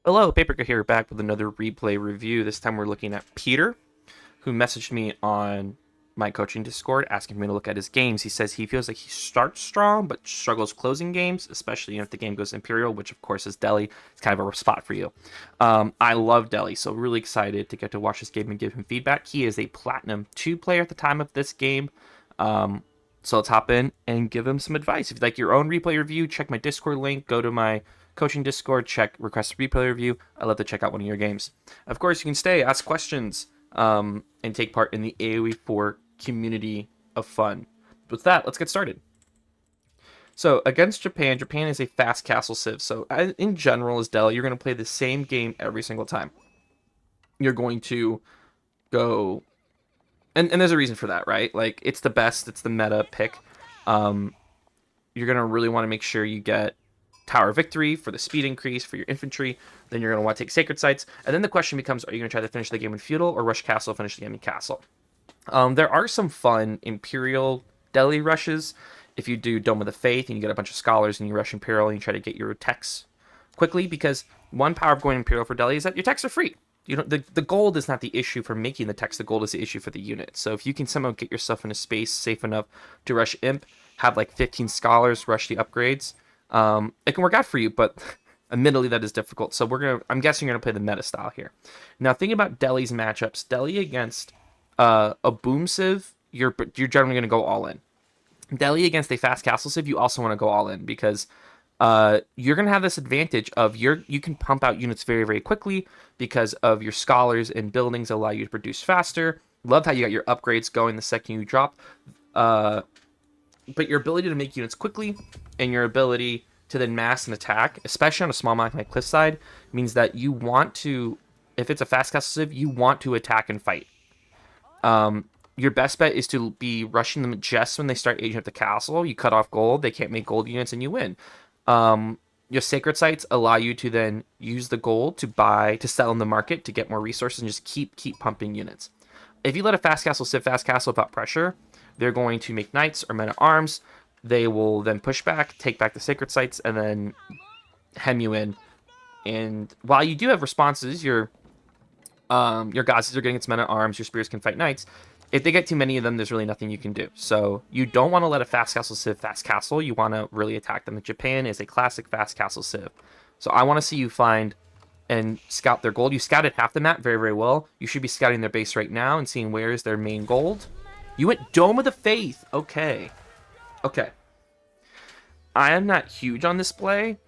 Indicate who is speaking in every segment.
Speaker 1: Hello, Paprika here, back with another replay review. This time we're looking at Peter, who messaged me on my coaching Discord asking me to look at his games. He says he feels like he starts strong but struggles closing games, especially if the game goes Imperial, which of course is Delhi. It's kind of a spot for you. I love Delhi, so really excited to get to watch this game and give him feedback. He is a Platinum 2 player at the time of this game. So let's hop in and give him some advice. If you'd like your own replay review, check my Discord link, go to my coaching Discord, check request a replay review. I'd love to check out one of your games. Of course, you can stay, ask questions, and take part in the AOE 4 community of fun. With that, let's get started. So against Japan, Japan is a fast castle civ. So in general, as Delhi, you're going to play the same game every single time. You're going to go, and there's a reason for that, right? Like it's the best, it's the meta pick. Um, you're going to really want to make sure you get Tower Victory for the speed increase for your infantry. Then you're going to want to take Sacred Sites. And then the question becomes, are you going to try to finish the game in Feudal or rush Castle, finish the game in Castle? There are some fun Imperial Delhi rushes. If you do Dome of the Faith and you get a bunch of scholars and you rush Imperial and you try to get your techs quickly, because one power of going Imperial for Delhi is that your techs are free. You know, the gold is not the issue for making the techs. The gold is the issue for the unit. So if you can somehow get yourself in a space safe enough to rush Imp, have like 15 scholars rush the upgrades, it can work out for you, but admittedly that is difficult. So I'm guessing you're gonna play the meta style here. Now thinking about Delhi's matchups, Delhi against a boom civ, you're generally gonna go all in. Delhi against a fast castle civ, you also want to go all in because you're gonna have this advantage of you can pump out units very very quickly because of your scholars and buildings allow you to produce faster. Love how you got your upgrades going the second you drop. But your ability to make units quickly and your ability to then mass and attack, especially on a small map like Cliffside, means that you want to, if it's a fast castle civ, you want to attack and fight. Your best bet is to be rushing them just when they start aging up the castle. You cut off gold, they can't make gold units, and you win. Your sacred sites allow you to then use the gold to sell in the market to get more resources and just keep pumping units. If you let a fast castle civ fast castle without pressure, they're going to make knights or men at arms. They will then push back, take back the sacred sites, and then hem you in. And while you do have responses, your Gazis are getting its men at arms, your spears can fight knights. If they get too many of them, there's really nothing you can do. So you don't want to let a fast castle civ fast castle. You want to really attack them. Japan is a classic fast castle civ. So I want to see you find and scout their gold. You scouted half the map very, very well. You should be scouting their base right now and seeing where is their main gold. You went Dome of the Faith. Okay. Okay. I am not huge on this play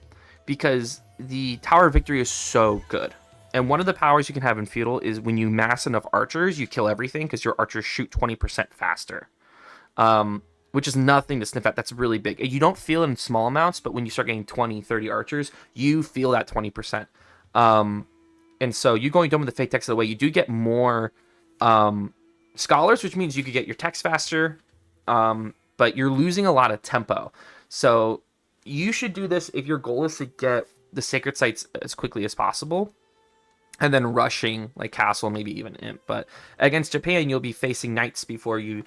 Speaker 1: because the Tower of Victory is so good. And one of the powers you can have in Feudal is when you mass enough archers, you kill everything because your archers shoot 20% faster. Which is nothing to sniff at. That's really big. You don't feel it in small amounts, but when you start getting 20, 30 archers, you feel that 20%. And so you going Dome of the Faith text away, you do get more scholars, which means you could get your text faster, but you're losing a lot of tempo. So you should do this if your goal is to get the sacred sites as quickly as possible, and then rushing like castle, maybe even imp. But against Japan, you'll be facing knights before you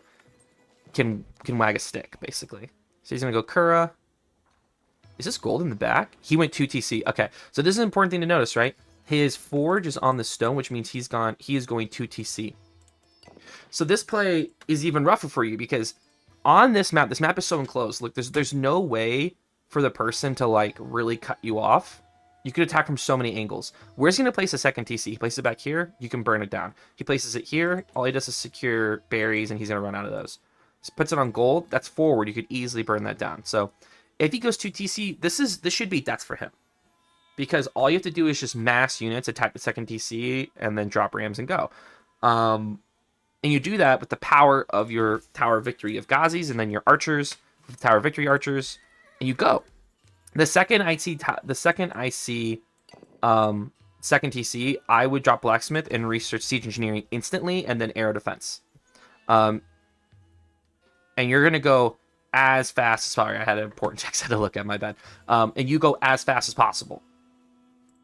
Speaker 1: can wag a stick, basically. So he's gonna go Kura. Is this gold in the back? He went 2 TC. Okay, so this is an important thing to notice, right? His forge is on the stone, which means he is going 2 TC. So this play is even rougher for you because on this map is so enclosed. Look, there's no way for the person to like really cut you off. You could attack from so many angles. Where's he going to place a second TC? He places it back here, you can burn it down. He places it here, all he does is secure berries and he's going to run out of those. So puts it on gold, that's forward, you could easily burn that down. So if he goes 2 TC, this should be death for him. Because all you have to do is just mass units, attack the second TC, and then drop rams and go. And you do that with the power of your Tower of Victory of Gazis and then your archers, the Tower of Victory archers, and you go. The second I see second TC, I would drop Blacksmith and research Siege Engineering instantly and then Aero Defense. And you're going to go as fast as... Sorry, I had an important text I had to look at, my bad. And you go as fast as possible.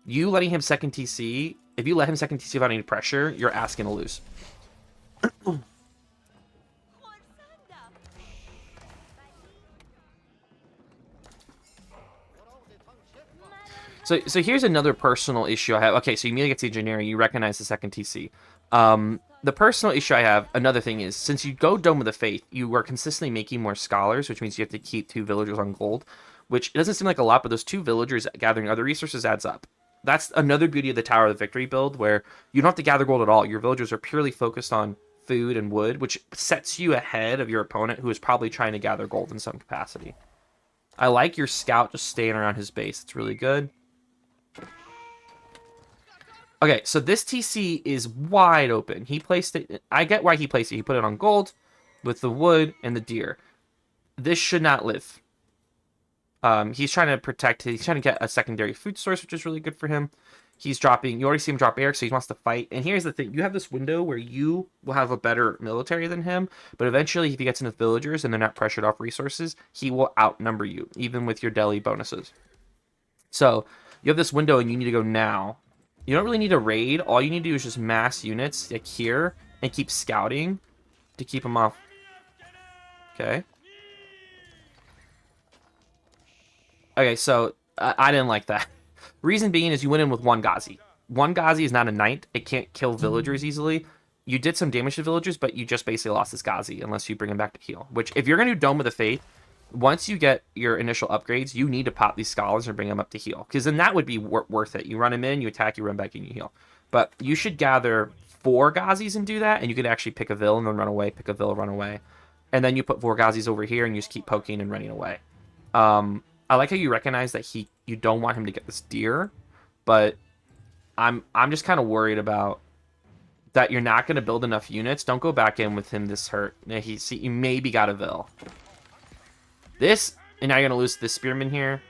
Speaker 1: You letting him second TC... If you let him second TC without any pressure, you're asking to lose. So here's another personal issue I have. Okay, so you immediately get to engineering, you recognize the second TC. The personal issue I have, another thing is, since you go Dome of the Faith, you are consistently making more scholars, which means you have to keep 2 villagers on gold, which doesn't seem like a lot, but those 2 villagers gathering other resources adds up. That's another beauty of the Tower of the Victory build, where you don't have to gather gold at all. Your villagers are purely focused on food and wood, which sets you ahead of your opponent, who is probably trying to gather gold in some capacity. I like your scout just staying around his base. It's really good. Okay, so this TC is wide open. He placed it... I get why he placed it. He put it on gold with the wood and the deer. This should not live. He's trying to protect... He's trying to get a secondary food source, which is really good for him. He's dropping... You already see him drop air, so he wants to fight. And here's the thing. You have this window where you will have a better military than him, but eventually, if he gets enough villagers and they're not pressured off resources, he will outnumber you, even with your deli bonuses. So, you have this window and you need to go now. You don't really need a raid. All you need to do is just mass units, like here, and keep scouting to keep them off. Okay. Okay, so I didn't like that. Reason being is you went in with 1 Ghazi. 1 Ghazi is not a knight. It can't kill villagers easily. You did some damage to villagers, but you just basically lost this Ghazi unless you bring him back to heal. Which, if you're going to do Dome of the Faith, once you get your initial upgrades, you need to pop these scholars and bring them up to heal. Because then that would be worth it. You run them in, you attack, you run back, and you heal. But you should gather 4 Ghazis and do that, and you could actually pick a vill and then run away, pick a vill, run away. And then you put 4 Ghazis over here, and you just keep poking and running away. I like how you recognize that you don't want him to get this deer, but I'm just kind of worried about that you're not going to build enough units. Don't go back in with him this hurt. He maybe got a vill. This, and now you're going to lose this spearman here.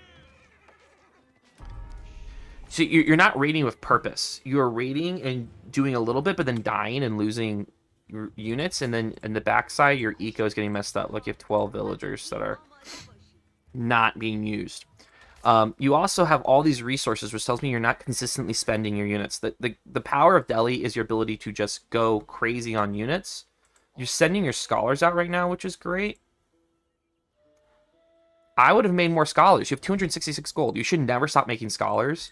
Speaker 1: So you're not raiding with purpose. You're raiding and doing a little bit, but then dying and losing your units. And then in the backside, your eco is getting messed up. Look, you have 12 villagers that are not being used. You also have all these resources, which tells me you're not consistently spending your units. The power of Delhi is your ability to just go crazy on units. You're sending your scholars out right now, which is great. I would have made more scholars. You have 266 gold. You should never stop making scholars.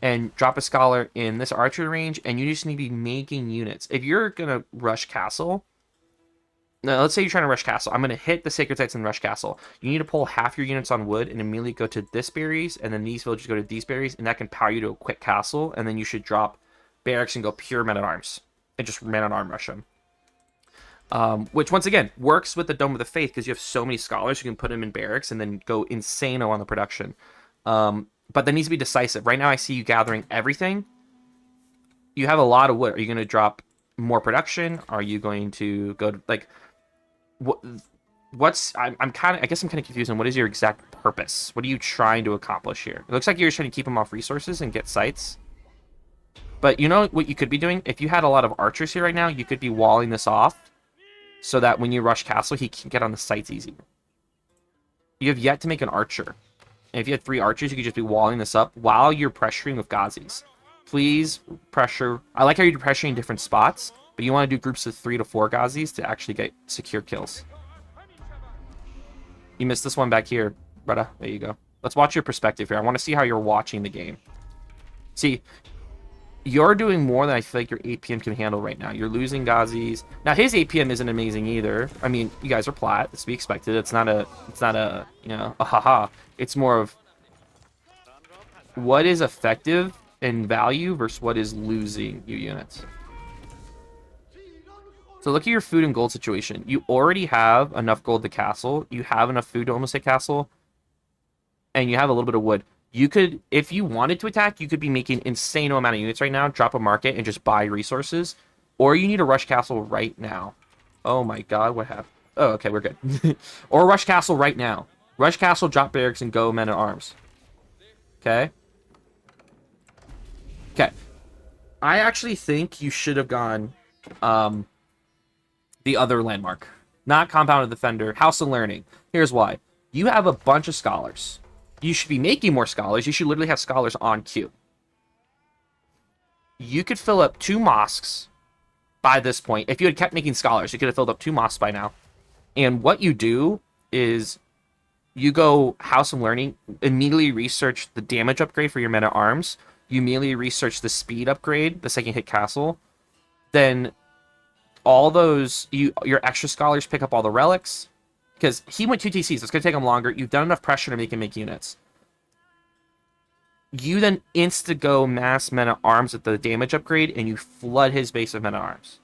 Speaker 1: And drop a scholar in this archery range, and you just need to be making units. If you're going to rush castle... Now, let's say you're trying to rush castle. I'm going to hit the sacred sites and rush castle. You need to pull half your units on wood and immediately go to this berries, and then these villagers go to these berries, and that can power you to a quick castle, and then you should drop barracks and go pure men-at-arms. And just men-at-arm rush them. Which, once again, works with the Dome of the Faith, because you have so many scholars, you can put them in barracks and then go insane on the production. But that needs to be decisive. Right now, I see you gathering everything. You have a lot of wood. Are you going to drop more production? Are you going to go to, like... What's I guess I'm kind of confused on what is your exact purpose? What are you trying to accomplish here? It looks like you're trying to keep him off resources and get sites. But you know what you could be doing? If you had a lot of archers here right now, you could be walling this off so that when you rush castle, he can get on the sites easy. You have yet to make an archer. And if you had 3 archers, you could just be walling this up while you're pressuring with Ghazis. Please pressure. I like how you're pressuring different spots, but you want to do groups of 3 to 4 Ghazis to actually get secure kills. You missed this one back here, brother. There you go. Let's watch your perspective here. I want to see how you're watching the game. See, you're doing more than I feel like your APM can handle right now. You're losing Ghazis. Now, his APM isn't amazing either. I mean, you guys are Plat. It's to be expected. It's not a, you know, a haha. It's more of what is effective in value versus what is losing you units. So look at your food and gold situation. You already have enough gold to castle. You have enough food to almost hit castle. And you have a little bit of wood. You could, if you wanted to attack, you could be making insane amount of units right now, drop a market, and just buy resources. Or you need to rush castle right now. Oh my god, what happened? Oh, okay, we're good. Or rush castle right now. Rush castle, drop barracks, and go men-at-arms. Okay? Okay. I actually think you should have gone... the other landmark. Not Compound of Defender, House of Learning. Here's why. You have a bunch of scholars. You should be making more scholars. You should literally have scholars on queue. You could fill up 2 mosques by this point. If you had kept making scholars, you could have filled up 2 mosques by now. And what you do is You go House of Learning, immediately research the damage upgrade for your men at arms. You immediately research the speed upgrade the second you hit castle. Then all those your extra scholars pick up all the relics because he went 2 TCs. It's gonna take him longer. You've done enough pressure to make him make units. You then insta go mass men at arms at the damage upgrade, and you flood his base of men at arms.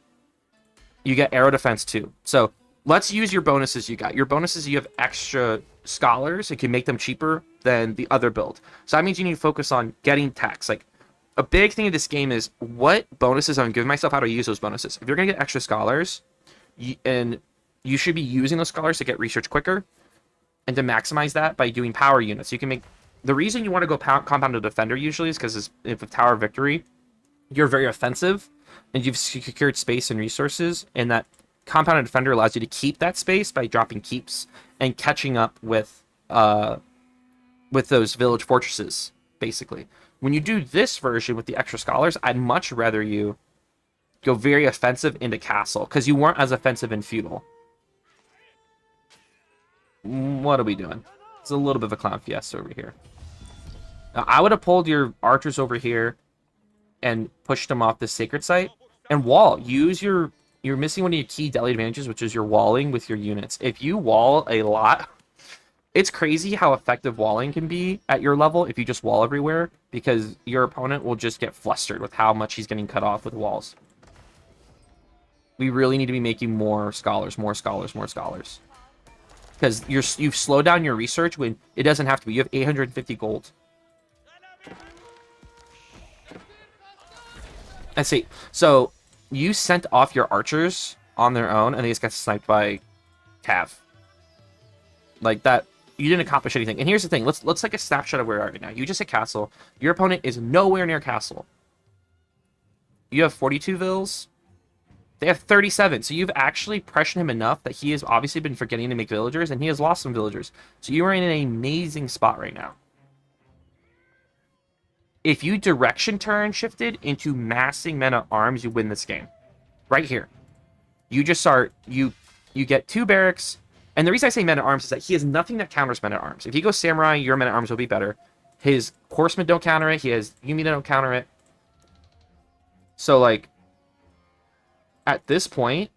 Speaker 1: You get arrow defense too. So let's use your bonuses you got. Your bonuses, you have extra scholars. It can make them cheaper than the other build. So that means you need to focus on getting tax. Like, a big thing of this game is what bonuses I'm giving myself, how to use those bonuses. If you're going to get extra scholars, and you should be using those scholars to get research quicker, and to maximize that by doing power units. You can make... The reason you want to go compounded defender usually is because if with Tower of Victory, you're very offensive, and you've secured space and resources, and that compounded defender allows you to keep that space by dropping keeps and catching up with those village fortresses, basically. When you do this version with the extra scholars, I'd much rather you go very offensive into castle, because you weren't as offensive in feudal. What are we doing? It's a little bit of a clown fiesta over here. Now, I would have pulled your archers over here and pushed them off the sacred site. And wall. You're missing one of your key deli advantages, which is your walling with your units. If you wall a lot, it's crazy how effective walling can be at your level if you just wall everywhere, because your opponent will just get flustered with how much he's getting cut off with walls. We really need to be making more scholars, more scholars, more scholars. Because you've slowed down your research when it doesn't have to be. You have 850 gold. Let's see. So you sent off your archers on their own, and they just got sniped by Cav. Like that, you didn't accomplish anything. And here's the thing. Let's take a snapshot of where we are right now. You just hit castle. Your opponent is nowhere near castle. You have 42 vills. They have 37. So you've actually pressured him enough that he has obviously been forgetting to make villagers, and he has lost some villagers. So you are in an amazing spot right now. If you direction turn shifted into massing men at arms, you win this game. Right here. You just start, you get 2 barracks, and the reason I say men at arms is that he has nothing that counters men at arms. If he goes samurai, your men at arms will be better. His horsemen don't counter it. He has Yumi that don't counter it. So, like, at this point,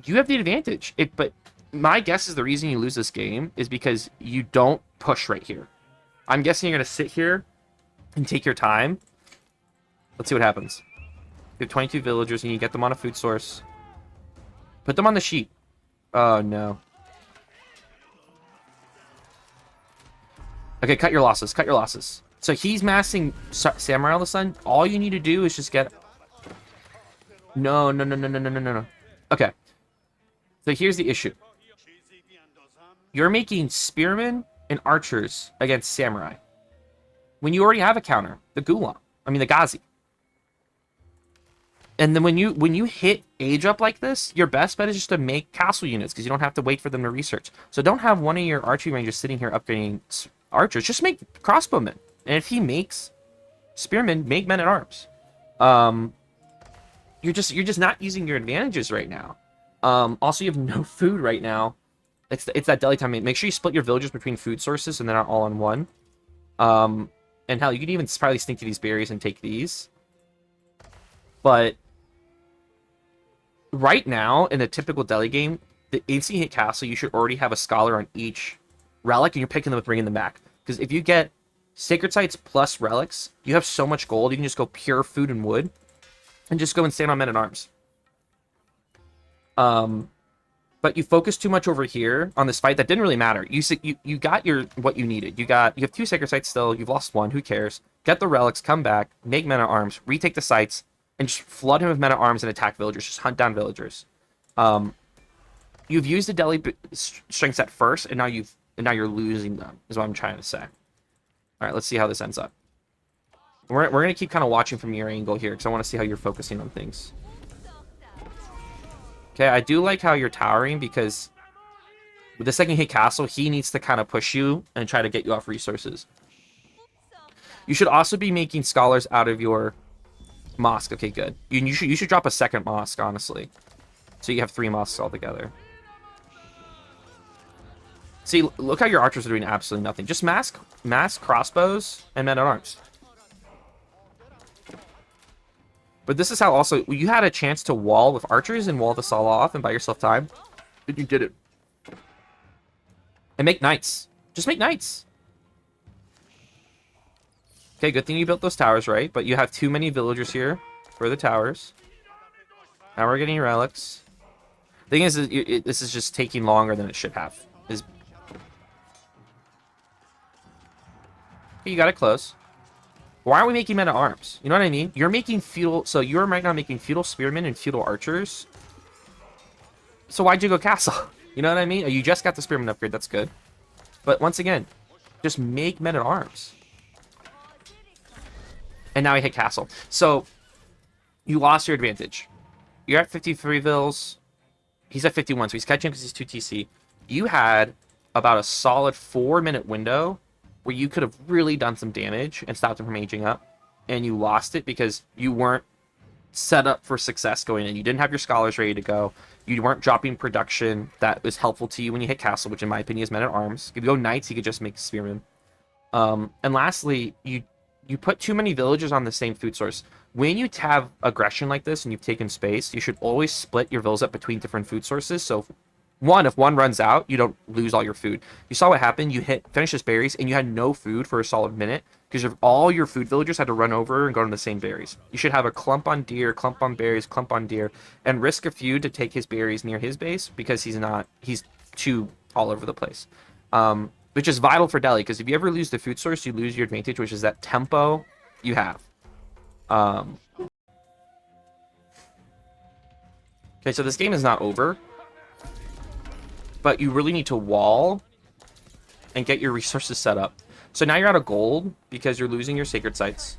Speaker 1: you have the advantage. But my guess is the reason you lose this game is because you don't push right here. I'm guessing you're going to sit here and take your time. Let's see what happens. You have 22 villagers, and you get them on a food source. Put them on the sheep. Oh, no. Okay, cut your losses. Cut your losses. So he's massing Samurai all of a sudden. All you need to do is just get... No. Okay. So here's the issue. You're making spearmen and archers against samurai when you already have a counter, the Gulam. I mean, the Ghazi. And then when you hit age up like this, your best bet is just to make castle units, because you don't have to wait for them to research. So don't have one of your archery rangers sitting here upgrading archers. Just make crossbowmen. And if he makes spearmen, make men at arms. You're just not using your advantages right now. Also, you have no food right now. It's that deli time. Make sure you split your villagers between food sources, and they're not all on one. And hell, you could even probably sneak to these berries and take these. But right now, in a typical deli game, the instant you hit castle, you should already have a scholar on each relic, and you're picking them up, bringing them back. Because if you get sacred sites plus relics, you have so much gold, you can just go pure food and wood, and just go and stand on men at arms. But you focus too much over here on this fight that didn't really matter. You got what you needed. You have 2 sacred sites still. You've lost 1. Who cares? Get the relics, come back, make men at arms, retake the sites, and just flood him with men at arms and attack villagers. Just hunt down villagers. You've used the deli strength set first, and now you're losing them. Is what I'm trying to say. All right, let's see how this ends up. We're gonna keep kind of watching from your angle here, because I want to see how you're focusing on things. Okay, I do like how you're towering, because with the second you hit castle, he needs to kind of push you and try to get you off resources. You should also be making scholars out of your mosque. Okay, good. You should drop a second mosque, honestly. So you have 3 mosques altogether. See, look how your archers are doing absolutely nothing. Just mass crossbows and men-at-arms. But this is how also... You had a chance to wall with archers and wall this all off and buy yourself time. And you did it. And make knights. Just make knights. Okay, good thing you built those towers right. But you have too many villagers here for the towers. Now we're getting relics. The thing is, this is just taking longer than it should have. You got it close. Why aren't we making men-at-arms? You know what I mean? You're making feudal... So you're right now making feudal spearmen and feudal archers. So why'd you go castle? You know what I mean? You just got the spearman upgrade. That's good. But once again, just make men-at-arms. And now he hit castle. So you lost your advantage. You're at 53 vills. He's at 51, so he's catching because he's 2 TC. You had about a solid 4-minute window where you could have really done some damage and stopped him from aging up. And you lost it because you weren't set up for success going in. You didn't have your scholars ready to go. You weren't dropping production that was helpful to you when you hit castle, which in my opinion is men-at-arms. If you go knights, you could just make spearmen. And lastly, you put too many villagers on the same food source. When you have aggression like this and you've taken space, you should always split your villas up between different food sources. So if one runs out, you don't lose all your food. You saw what happened. You finished his berries, and you had no food for a solid minute because all your food villagers had to run over and go to the same berries. You should have a clump on deer, clump on berries, clump on deer, and risk a few to take his berries near his base because he's too all over the place. Which is vital for Delhi, because if you ever lose the food source, you lose your advantage, which is that tempo you have. Okay, so this game is not over. But you really need to wall and get your resources set up. So now you're out of gold because you're losing your sacred sites.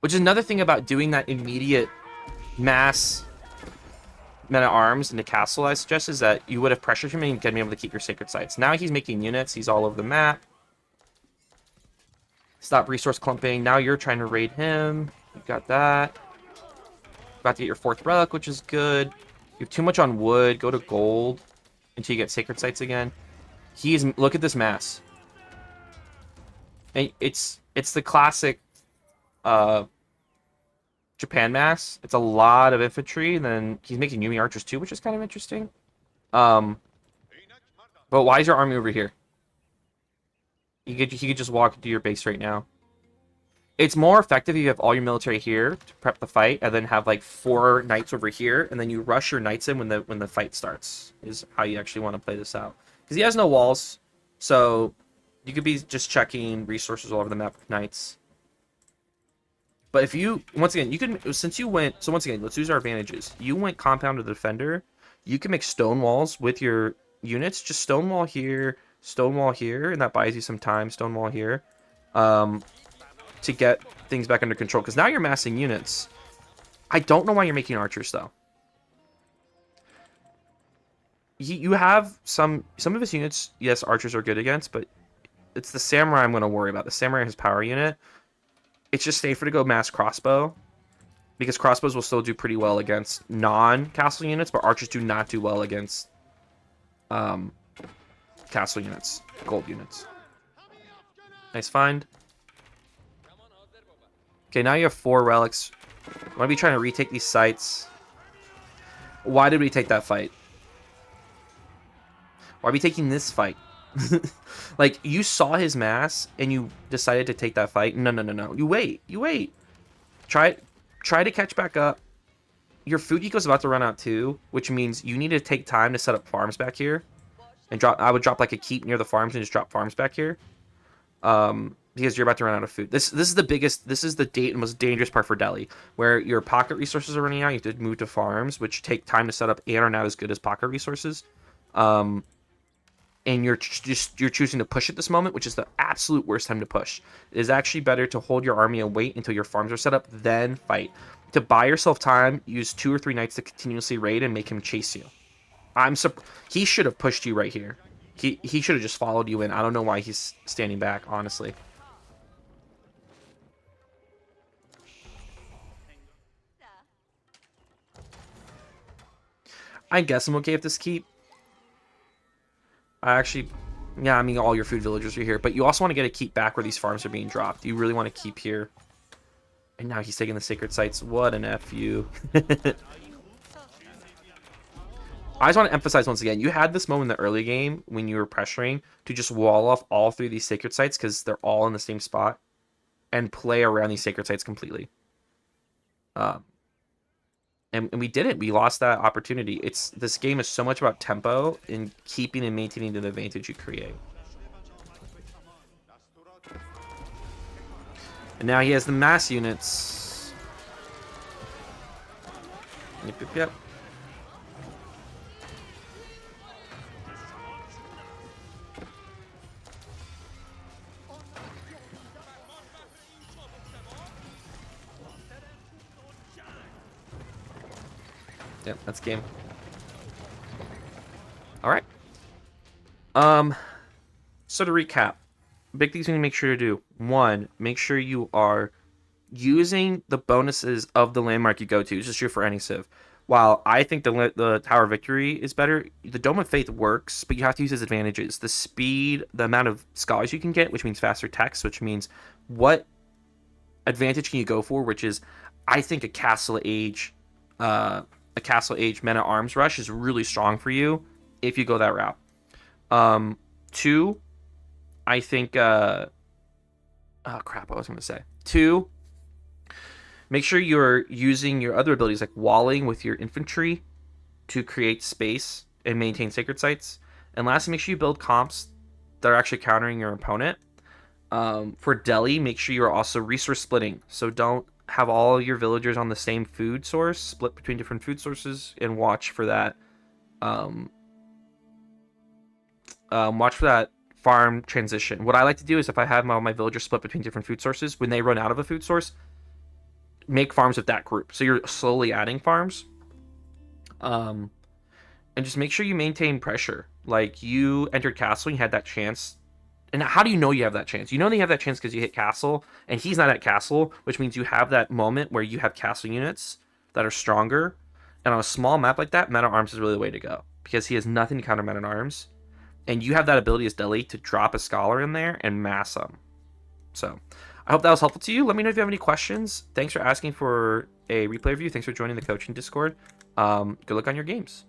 Speaker 1: Which is another thing about doing that immediate mass men-at-arms in the castle, I suggest, is that you would have pressured him and get him able to keep your sacred sites. Now he's making units. He's all over the map. Stop resource clumping. Now you're trying to raid him. You got that. About to get your 4th relic, which is good. You have too much on wood. Go to gold until you get sacred sites again. Look at this mass. And it's the classic Japan mass. It's a lot of infantry, and then he's making Yumi archers too, which is kind of interesting. But why is your army over here? He could just walk into your base right now. It's more effective if you have all your military here to prep the fight, and then have like 4 knights over here, and then you rush your knights in when the fight starts. Is how you actually want to play this out. Because he has no walls, so you could be just checking resources all over the map with knights. But if you once again let's use our advantages. You went compound to the defender. You can make stone walls with your units. Just stone wall here, and that buys you some time. Stone wall here. To get things back under control, because now you're massing units. I don't know why you're making archers though. You have some of his units. Yes, archers are good against, but it's the samurai I'm going to worry about. The samurai has power unit. It's just safer to go mass crossbow, because crossbows will still do pretty well against non-castle units, but archers do not do well against castle units, gold units. Nice find. Okay, now you have 4 relics. I'm going to be trying to retake these sites. Why did we take that fight? Why are we taking this fight? Like, you saw his mass, and you decided to take that fight? No. You wait. Try to catch back up. Your food eco's about to run out too, which means you need to take time to set up farms back here. And I would drop like a keep near the farms and just drop farms back here. Because you're about to run out of food. This is the most dangerous part for Delhi, where your pocket resources are running out. You have to move to farms, which take time to set up and are not as good as pocket resources. And you're choosing to push at this moment, which is the absolute worst time to push. It is actually better to hold your army and wait until your farms are set up, then fight. To buy yourself time, use 2 or 3 knights to continuously raid and make him chase you. He should have pushed you right here. He should have just followed you in. I don't know why he's standing back, honestly. I guess I'm okay with this keep. I actually, yeah, I mean, all your food villagers are here, but you also want to get a keep back where these farms are being dropped. You really want to keep here. And now he's taking the sacred sites. What an FU. I just want to emphasize once again, you had this moment in the early game when you were pressuring to just wall off all three of these sacred sites because they're all in the same spot and play around these sacred sites completely. And we didn't. We lost that opportunity. This game is so much about tempo and keeping and maintaining the advantage you create. And now he has the mass units. Yep. Yep, that's game. All right. So to recap, big things you need to make sure to do. One, make sure you are using the bonuses of the landmark you go to. This is true for any civ. While I think the Tower of Victory is better, the Dome of Faith works, but you have to use its advantages. The speed, the amount of scholars you can get, which means faster text, which means what advantage can you go for, which is, I think a Castle Age men-at-arms rush is really strong for you if you go that route. Two, I think oh crap, what was I going to say? Two, make sure you're using your other abilities like walling with your infantry to create space and maintain sacred sites. And lastly, make sure you build comps that are actually countering your opponent. For Delhi, make sure you're also resource splitting. So don't have all your villagers on the same food source, split between different food sources, and watch for that. Watch for that farm transition. What I like to do is if I have my villagers split between different food sources, when they run out of a food source, make farms with that group. So you're slowly adding farms. And just make sure you maintain pressure. Like, you entered castle, you had that chance. And how do you know you have that chance? You know you have that chance because you hit castle, and he's not at castle, which means you have that moment where you have castle units that are stronger. And on a small map like that, men-at-arms is really the way to go because he has nothing to counter men-at-arms. And you have that ability as Delhi to drop a scholar in there and mass them. So I hope that was helpful to you. Let me know if you have any questions. Thanks for asking for a replay review. Thanks for joining the coaching Discord. Good luck on your games.